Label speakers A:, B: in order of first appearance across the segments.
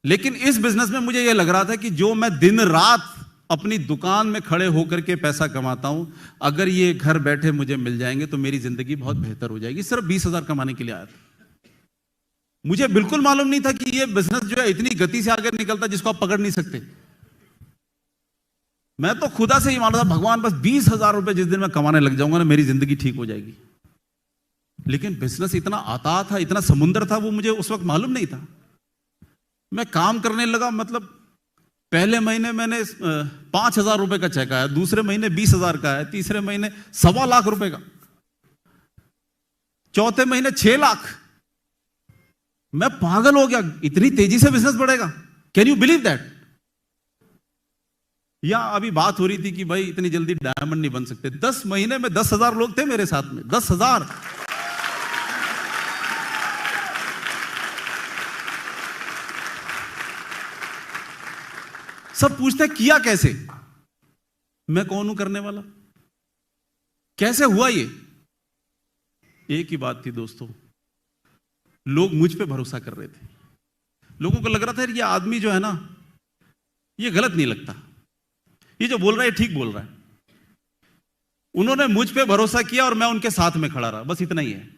A: लेकिन इस बिजनेस में मुझे यह लग रहा था कि जो मैं दिन रात अपनी दुकान में खड़े होकर के पैसा कमाता हूं, अगर ये घर बैठे मुझे मिल जाएंगे तो मेरी जिंदगी बहुत बेहतर हो जाएगी। सिर्फ 20,000 कमाने के लिए आया था। मुझे बिल्कुल मालूम नहीं था कि ये बिजनेस जो है इतनी गति से आगे निकलता जिसको आप पकड़ नहीं सकते। मैं तो खुदा से ही मान रहा था, भगवान बस 20,000 रुपए जिस दिन मैं कमाने लग जाऊंगा ना, मेरी जिंदगी ठीक हो जाएगी। लेकिन बिजनेस इतना आता था, इतना समुद्र था, वो मुझे उस वक्त मालूम नहीं था। मैं काम करने लगा, मतलब पहले महीने मैंने 5,000 रुपए का चेक आया, दूसरे महीने 20,000 का आया, तीसरे महीने 1.25 लाख रुपए का, चौथे महीने 6 लाख। मैं पागल हो गया, इतनी तेजी से बिजनेस बढ़ेगा, कैन यू बिलीव दैट? या अभी बात हो रही थी कि भाई इतनी जल्दी डायमंड नहीं बन सकते। 10 महीने में 10,000 लोग थे मेरे साथ में, 10,000। सब पूछते किया कैसे? मैं कौन हूं करने वाला? कैसे हुआ ये? एक ही बात थी दोस्तों, लोग मुझ पे भरोसा कर रहे थे। लोगों को लग रहा था ये आदमी जो है ना, ये गलत नहीं लगता, ये जो बोल रहा है ठीक बोल रहा है। उन्होंने मुझ पे भरोसा किया और मैं उनके साथ में खड़ा रहा, बस इतना ही है।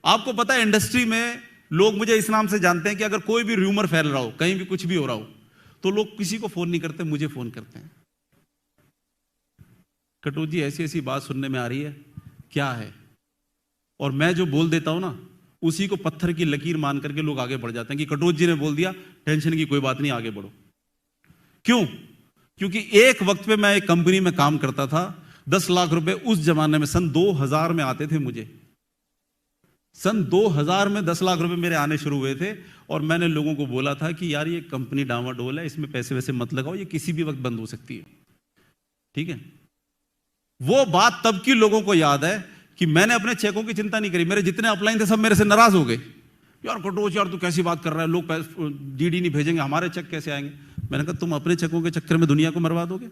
A: आपको पता है इंडस्ट्री में लोग मुझे इस नाम से जानते हैं कि अगर कोई भी र्यूमर फैल रहा हो, कहीं भी कुछ भी हो रहा हो, तो लोग किसी को फोन नहीं करते, मुझे फोन करते हैं। कटोच जी ऐसी ऐसी बात सुनने में आ रही है, क्या है? और मैं जो बोल देता हूं ना, उसी को पत्थर की लकीर मान करके लोग आगे बढ़ जाते हैं कि कटोच जी ने बोल दिया, टेंशन की कोई बात नहीं, आगे बढ़ो। क्यों? क्योंकि एक वक्त पे मैं एक कंपनी में काम करता था, 10 लाख रुपए उस जमाने में सन 2000 में आते थे मुझे। सन 2000 में 10 लाख रुपए मेरे आने शुरू हुए थे और मैंने लोगों को बोला था कि यार ये कंपनी डामाडोल है, इसमें पैसे वैसे मत लगाओ, ये किसी भी वक्त बंद हो सकती है। ठीक है? वो बात तब की लोगों को याद है कि मैंने अपने चेकों की चिंता नहीं करी। मेरे जितने अपलाइन थे सब मेरे से नाराज हो गए, यार कटोच यार तू कैसी बात कर रहा है, लोग डीडी नहीं भेजेंगे, हमारे चेक कैसे आएंगे? मैंने कहा तुम अपने चेकों के चक्कर में दुनिया को मरवा दोगे।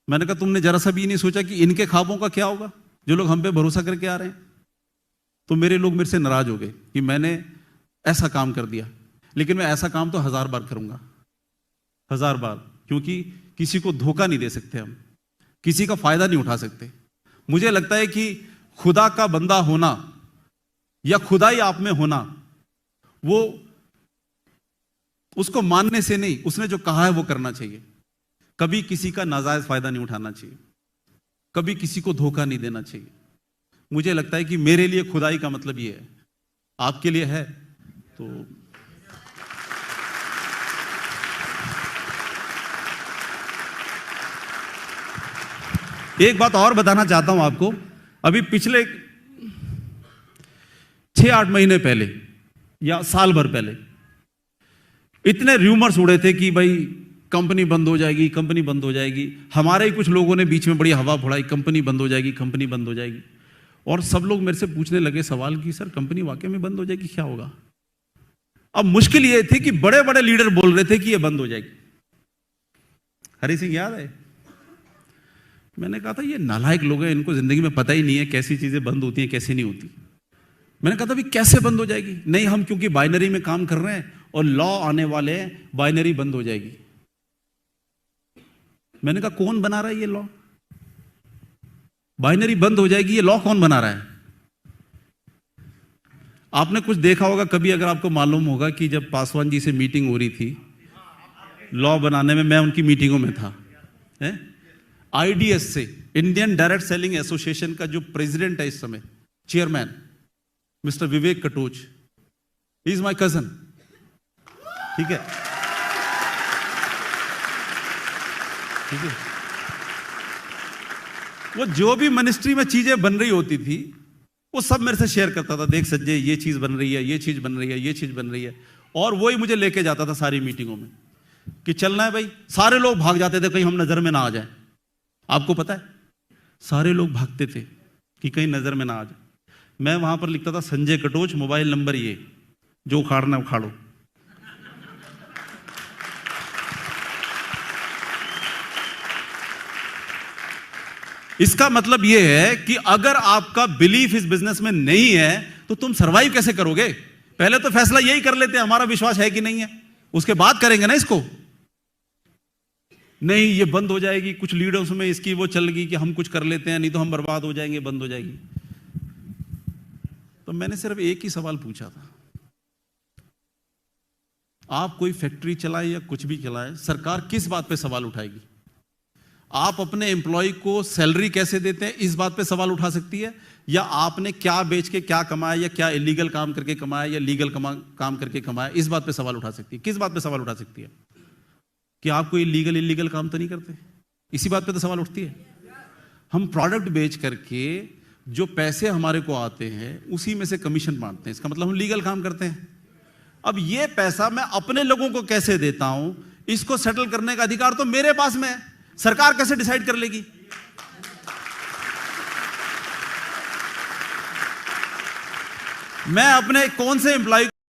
A: मैंने कहा तुमने जरा सा भी नहीं सोचा कि इनके ख्वाबों का क्या होगा, जो लोग हम पे भरोसा करके आ रहे हैं। तो मेरे लोग मेरे से नाराज हो गए कि मैंने ऐसा काम कर दिया। लेकिन मैं ऐसा काम तो 1000 बार करूंगा, 1000 बार, क्योंकि किसी को धोखा नहीं दे सकते हम, किसी का फायदा नहीं उठा सकते। मुझे लगता है कि खुदा का बंदा होना या खुदाई आप में होना, वो उसको मानने से नहीं, उसने जो कहा है वो करना चाहिए। कभी किसी का नाजायज फायदा नहीं उठाना चाहिए, कभी किसी को धोखा नहीं देना चाहिए। मुझे लगता है कि मेरे लिए खुदाई का मतलब ये है, आपके लिए है तो एक बात और बताना चाहता हूं आपको। अभी पिछले 6-8 महीने पहले या साल भर पहले इतने र्यूमर्स उड़े थे कि भाई कंपनी बंद हो जाएगी, कंपनी बंद हो जाएगी। हमारे ही कुछ लोगों ने बीच में बड़ी हवा फोड़ाई, कंपनी बंद हो जाएगी, कंपनी बंद हो जाएगी। और सब लोग मेरे से पूछने लगे सवाल कि सर कंपनी वाकई में बंद हो जाएगी, क्या होगा? अब मुश्किल ये थी कि बड़े बड़े लीडर बोल रहे थे कि ये बंद हो जाएगी। हरी सिंह याद है? मैंने कहा था ये नालायक लोग हैं, इनको जिंदगी में पता ही नहीं है कैसी चीजें बंद होती हैं कैसी नहीं होती। मैंने कहा था भाई कैसे बंद हो जाएगी? नहीं, हम क्योंकि बाइनरी में काम कर रहे हैं और लॉ आने वाले हैं, बाइनरी बंद हो जाएगी। मैंने कहा कौन बना रहा है ये लॉ? बाइनरी बंद हो जाएगी, ये लॉ कौन बना रहा है? आपने कुछ देखा होगा कभी, अगर आपको मालूम होगा कि जब पासवान जी से मीटिंग हो रही थी लॉ बनाने में, मैं उनकी मीटिंगों में था। आईडीएस से, इंडियन डायरेक्ट सेलिंग एसोसिएशन का जो प्रेसिडेंट है इस समय, chairman mister Vivek Katoch, he is my cousin. ठीक है, ठीक है। वो जो भी मिनिस्ट्री में चीजें बन रही होती थी वो सब मेरे से शेयर करता था, देख संजय ये चीज बन रही है, ये चीज बन रही है, ये चीज बन रही है। और वो ही मुझे लेके जाता था सारी मीटिंगों में कि चलना है भाई। सारे लोग भाग जाते थे कहीं हम नजर में ना आ जाए। आपको पता है, सारे लोग भागते थे कि कहीं नजर में ना आ जाए। मैं वहां पर लिखता था संजय कटोच, मोबाइल नंबर ये, जो उखाड़ना उखाड़ो। इसका मतलब यह है कि अगर आपका बिलीफ इस बिजनेस में नहीं है तो तुम सरवाइव कैसे करोगे? पहले तो फैसला यही कर लेते हैं हमारा विश्वास है कि नहीं है। उसके बाद करेंगे ना इसको। नहीं ये बंद हो जाएगी, कुछ लीडर्स में इसकी वो चल गई कि हम कुछ कर लेते हैं, नहीं तो हम बर्बाद हो जाएंगे, बंद हो जाएगी। तो मैंने सिर्फ एक ही सवाल पूछा था, आप कोई फैक्ट्री चलाएं या कुछ भी चलाएं, सरकार किस बात पे सवाल उठाएगी? आप अपने एम्प्लॉय को सैलरी कैसे देते हैं इस बात पे सवाल उठा सकती है, या आपने क्या बेच के क्या कमाया, या क्या इलीगल काम करके कमाया या लीगल काम करके कमाया, इस बात पे सवाल उठा सकती है? किस बात पे सवाल उठा सकती है? कि आप कोई इलीगल काम तो नहीं करते, इसी बात पे तो सवाल उठती है। हम प्रोडक्ट बेच करके जो पैसे हमारे को आते हैं उसी में से कमीशन बांटते हैं, इसका मतलब हम लीगल काम करते हैं। अब ये पैसा मैं अपने लोगों को कैसे देता हूं, इसको सेटल करने का अधिकार तो मेरे पास में है, सरकार कैसे डिसाइड कर लेगी? मैं अपने कौन से एम्प्लॉय